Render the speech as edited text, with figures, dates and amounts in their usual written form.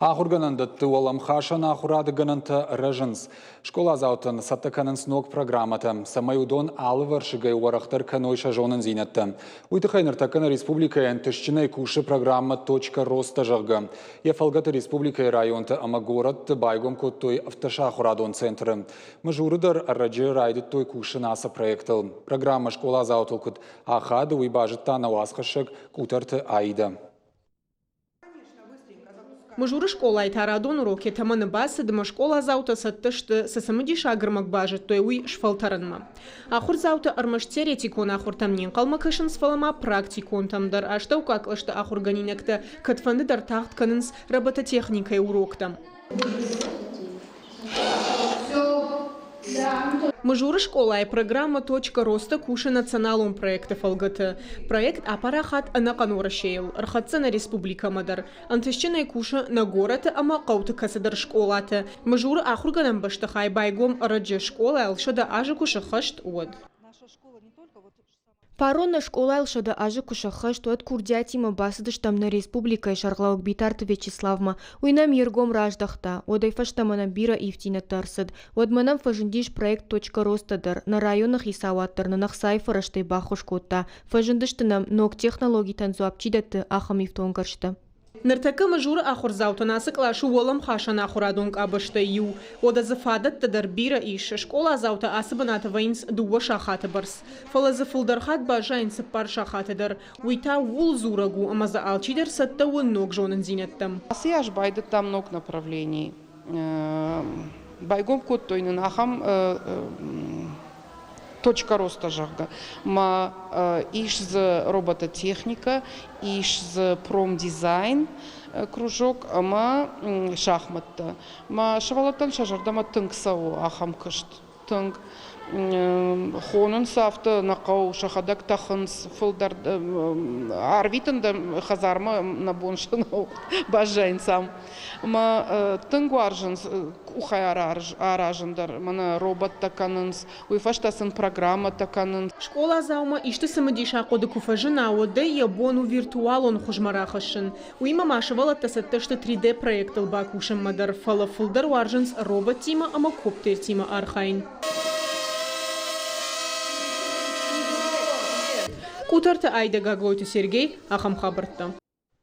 Ахурганандатты олам хашан ахурады гананта реженс. Школа заутын саттаканын сног программата. Самайудон алываршыгай уарахтар канойша жонын зинетті. Уйтыхайныртаканы республикаян тышчынай куши программа точка роста жағы. Ефалгаты республикай районты ама город байгом коттой автоша ахурадон центры. Мажурыдар раджи райдит той куши наса проектыл. Программа школа заутыл кут ахады уйбажытта науасхашык кутарты айда. Мажуры школа айтарадон уроке таманы басы дыма школа заута саттышты сасамыди шагырмак бажы той уй шфалтарынма. Ахур заута армаш теоретикон ахур тамнин қалмакышын сфалама практикон тамдар аштау каклышты ахур ганинекті катфанды дар тахт канынс робототехникай уроктам. Мажуры школа и программа «Точка роста» куши националум проекта фалгаты. Проект апарахат анакану рашейл. Архатцена республика мадар. Антыщенай куши на город ама кауты касадар школаты. Мажуры ахурганам баштахай байгом раджи школа алшада ажи куши хашт уад. Паронна школа алшада ажи куши хашт уад курдятима басыдыштамна республика и шарглаук битарты Вячеславма. Уйнам ергом раждахта. Одай фаштамана бира ивтина тарсад. Одманам фажындиш проект «Точка роста»дар. На районах исауаттар, на нахсайфараштай бахушкотта. Фажындыштынам ног технологий танзуапчидаты ахам ивтонгаршта. Ныртакы мажуры ахур заутанасы клашу олам хашан ахурадонг абышты ю. Ода зафадат тадар бира иш. Школа заута асыбаната вайнс дува шахаты барс. Фалазы фулдархат бажайн сыппар шахатыдар. Уйта вул зурагу амаза алчидер сатта уын ног жонын зинеттам. Асияж байды там много направлений. Байгом кот тойнын ахам точка роста жагда. Ма иш з робототехника, иш з промдизайн кружок, ама шахматта. Ма шавалаттан шажардама тынг сау ахам кышт. Тынг хонын сафты нақау шахадак тахынс фылдар арвитында хазарма на боншынау бажайн сам. Ма тынг варжынс ухай аражындар. Мана робот таканынс, уйфаштасын программа таканынс. Школа заума ишты самадиша коды куфажына оды ябону виртуалон хужмарахашын. Уйма машывала тасаттышты 3D проектыл бакушын мадар фала фылдар варжынс робот тима ама коптер тима архайн. Кутарты айда гаглойты Сергей ахам хабартта.